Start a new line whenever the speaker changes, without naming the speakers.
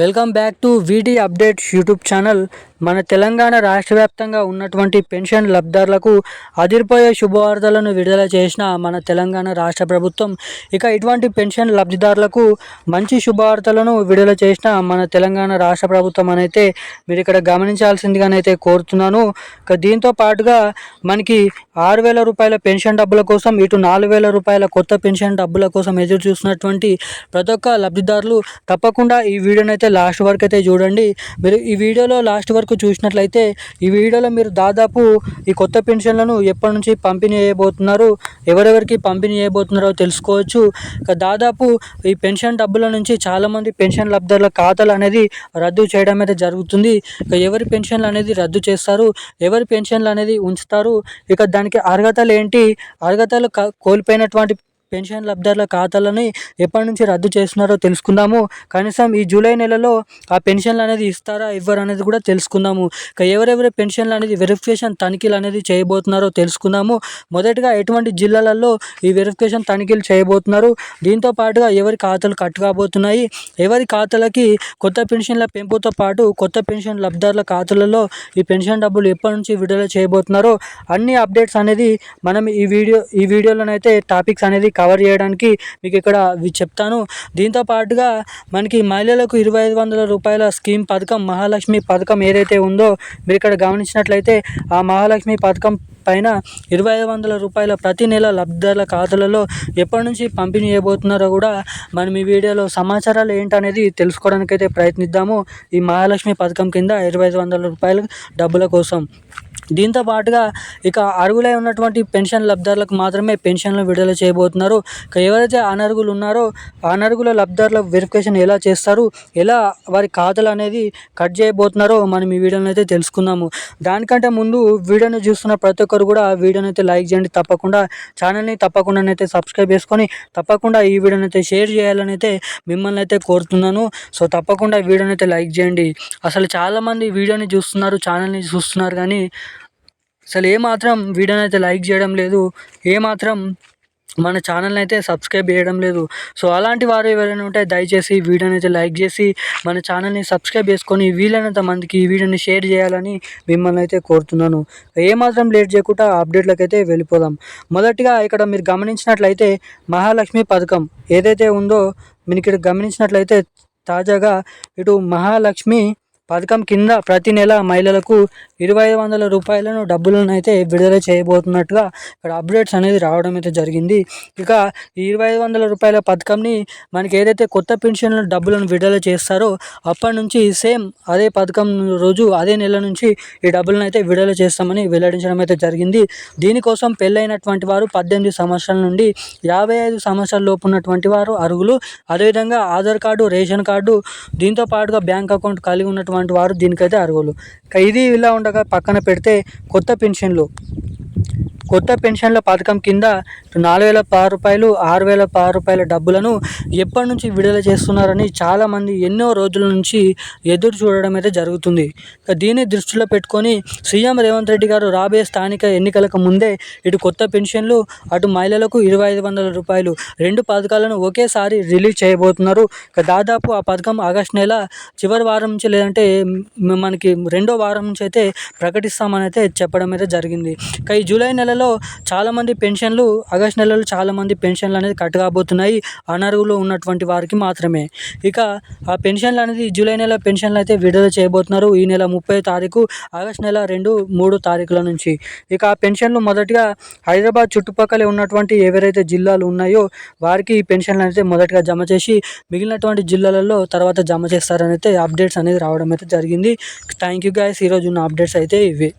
Welcome back to వీడి updates YouTube channel. మన తెలంగాణ రాష్ట్ర వ్యాప్తంగా ఉన్నటువంటి పెన్షన్ లబ్ధిదారులకు అదిరిపోయే శుభవార్తలను విడుదల చేసిన మన తెలంగాణ రాష్ట్ర ప్రభుత్వం. ఇక ఇటువంటి పెన్షన్ లబ్ధిదారులకు మంచి శుభవార్తలను విడుదల చేసిన మన తెలంగాణ రాష్ట్ర ప్రభుత్వం అనైతే మీరు ఇక్కడ గమనించాల్సిందిగానైతే కోరుతున్నాను. ఇక దీంతో పాటుగా మనకి 6,000 రూపాయల పెన్షన్ డబ్బుల కోసం, ఇటు 4,000 రూపాయల కొత్త పెన్షన్ డబ్బుల కోసం ఎదురు చూసినటువంటి ప్రతి ఒక్క లబ్ధిదారులు తప్పకుండా ఈ వీడియోనైతే లాస్ట్ వరకు అయితే చూడండి. మీరు ఈ వీడియోలో లాస్ట్ వరకు చూసినట్లయితే ఈ వీడియోలో మీరు దాదాపు ఈ కొత్త పెన్షన్లను ఎప్పటి నుంచి పంపిణీ చేయబోతున్నారు, ఎవరెవరికి పంపిణీ చేయబోతున్నారో తెలుసుకోవచ్చు. దాదాపు ఈ పెన్షన్ డబ్బుల నుంచి చాలామంది పెన్షన్ లబ్ధిదారుల ఖాతాలు అనేది రద్దు చేయడం అయితే జరుగుతుంది. ఎవరి పెన్షన్లు అనేది రద్దు చేస్తారు, ఎవరి పెన్షన్లు అనేది ఉంచుతారు, ఇక దానికి అర్హతలు ఏంటి, అర్హతలు కోల్పోయినటువంటి పెన్షన్ లబ్ధిదారుల ఖాతాలని ఎప్పటి నుంచి రద్దు చేస్తున్నారో తెలుసుకుందాము. కనీసం ఈ జూలై నెలలో ఆ పెన్షన్లు అనేది ఇస్తారా ఇవ్వరు అనేది కూడా తెలుసుకుందాము. ఎవరెవరి పెన్షన్లు అనేది వెరిఫికేషన్ తనిఖీలు అనేది చేయబోతున్నారో తెలుసుకుందాము. మొదటగా ఎటువంటి జిల్లాలలో ఈ వెరిఫికేషన్ తనిఖీలు చేయబోతున్నారు, దీంతో పాటుగా ఎవరి ఖాతాలు కట్ కాబోతున్నాయి, ఎవరి ఖాతాలకి కొత్త పెన్షన్ల పెంపుతో పాటు కొత్త పెన్షన్ లబ్ధిదారుల ఖాతాలలో ఈ పెన్షన్ డబ్బులు ఎప్పటి నుంచి విడుదల చేయబోతున్నారో అన్ని అప్డేట్స్ అనేది మనం ఈ వీడియోలోనైతే టాపిక్స్ అనేది కవర్ చేయడానికి మీకు ఇక్కడ చెప్తాను. దీంతో పాటుగా మనకి మహిళలకు 2,500 రూపాయల స్కీమ్ పథకం, మహాలక్ష్మి పథకం ఏదైతే ఉందో మీరు ఇక్కడ గమనించినట్లయితే ఆ మహాలక్ష్మి పథకం పైన 2,500 రూపాయల ప్రతి నెల లబ్ధిదారుల ఖాతాలలో ఎప్పటి నుంచి పంపిణీ చేయబోతున్నారో కూడా మనం ఈ వీడియోలో సమాచారాలు ఏంటనేది తెలుసుకోవడానికి అయితే ప్రయత్నిద్దాము. ఈ మహాలక్ష్మి పథకం కింద 2,500 రూపాయల డబ్బుల కోసం. దీంతో పాటుగా ఇక అర్హులై ఉన్నటువంటి పెన్షన్ లబ్ధిదారులకు మాత్రమే పెన్షన్లు విడుదల చేయబోతున్నారు. ఎవరైతే అనర్హులు ఉన్నారో అనర్హుల లబ్ధిదారుల వెరిఫికేషన్ ఎలా చేస్తారు, ఎలా వారి ఖాతాలు అనేది కట్ చేయబోతున్నారో మనం ఈ వీడియోని అయితే తెలుసుకుందాము. దానికంటే ముందు వీడియోని చూస్తున్న ప్రతి ఒక్కరు కూడా వీడియోని అయితే లైక్ చేయండి, తప్పకుండా ఛానల్ని తప్పకుండా అయితే సబ్స్క్రైబ్ చేసుకొని తప్పకుండా ఈ వీడియోని అయితే షేర్ చేయాలని అయితే మిమ్మల్ని అయితే కోరుతున్నాను. సో తప్పకుండా వీడియోని అయితే లైక్ చేయండి. అసలు చాలామంది వీడియోని చూస్తున్నారు, ఛానల్ని చూస్తున్నారు, కానీ అసలు ఏమాత్రం వీడియోని అయితే లైక్ చేయడం లేదు, ఏమాత్రం మన ఛానల్ని అయితే సబ్స్క్రైబ్ చేయడం లేదు. సో అలాంటి వారు ఎవరైనా ఉంటే దయచేసి వీడియోని అయితే లైక్ చేసి మన ఛానల్ని సబ్స్క్రైబ్ చేసుకొని వీలైనంత మందికి ఈ వీడియోని షేర్ చేయాలని మిమ్మల్ని అయితే కోరుతున్నాను. ఏమాత్రం లేట్ చేయకుండా అప్డేట్లకు అయితే వెళ్ళిపోదాం. మొదటిగా ఇక్కడ మీరు గమనించినట్లయితే మహాలక్ష్మి పథకం ఏదైతే ఉందో మీరు ఇక్కడ గమనించినట్లయితే తాజాగా ఇటు మహాలక్ష్మి పథకం కింద ప్రతి నెల మహిళలకు 2,500 రూపాయలను డబ్బులను అయితే విడుదల చేయబోతున్నట్టుగా ఇక్కడ అప్డేట్స్ అనేది రావడం అయితే జరిగింది. ఇక ఈ 2,500 రూపాయల పథకంని మనకి ఏదైతే కొత్త పెన్షన్ల డబ్బులను విడుదల చేస్తారో అప్పటి నుంచి సేమ్ అదే పథకం రోజు అదే నెల నుంచి ఈ డబ్బులను అయితే విడుదల చేస్తామని వెల్లడించడం అయితే జరిగింది. దీనికోసం పెళ్ళైనటువంటి వారు 18 సంవత్సరాల నుండి 55 సంవత్సరాల లోపు ఉన్నటువంటి వారు అర్హులు. అదేవిధంగా ఆధార్ కార్డు, రేషన్ కార్డు, దీంతో పాటుగా బ్యాంక్ అకౌంట్ కలిగి ఉన్నటువంటి వారు దీనికైతే అర్హులు. ఇది ఇలా ఉండగా పక్కన పెడితే కొత్త పెన్షన్ల పథకం కింద 4,016 రూపాయలు, 6,016 రూపాయల డబ్బులను ఎప్పటి నుంచి విడుదల చేస్తున్నారని చాలామంది ఎన్నో రోజుల నుంచి ఎదురు చూడడం అయితే జరుగుతుంది. దీన్ని దృష్టిలో పెట్టుకొని సీఎం రేవంత్ రెడ్డి గారు రాబోయే స్థానిక ఎన్నికలకు ముందే ఇటు కొత్త పెన్షన్లు, అటు మహిళలకు 2,500 రూపాయలు రెండు పథకాలను ఒకేసారి రిలీజ్ చేయబోతున్నారు. దాదాపు ఆ పథకం ఆగస్టు నెల చివరి వారం నుంచి లేదంటే మనకి రెండో వారం నుంచి అయితే ప్రకటిస్తామని అయితే చెప్పడం అయితే జరిగింది. ఈ జూలై నెలలో చాలామంది పెన్షన్లు, ఆగస్టు నెలలో చాలామంది పెన్షన్లు అనేది కట్ కాబోతున్నాయి అనర్హులు ఉన్నటువంటి వారికి మాత్రమే. ఇక ఆ పెన్షన్లు అనేది జూలై నెల పెన్షన్లు అయితే విడుదల చేయబోతున్నారు ఈ నెల 30 తారీఖు, ఆగస్టు నెల 2, 3 తారీఖుల నుంచి. ఇక ఆ పెన్షన్లు మొదటిగా హైదరాబాద్ చుట్టుపక్కల ఉన్నటువంటి ఎవరైతే జిల్లాలు ఉన్నాయో వారికి ఈ పెన్షన్లు అయితే మొదటగా జమ చేసి మిగిలినటువంటి జిల్లాలలో తర్వాత జమ చేస్తారని అయితే అప్డేట్స్ అనేది రావడం అయితే జరిగింది. Thank you guys. ఈరోజు ఉన్న అప్డేట్స్ అయితే ఇవే.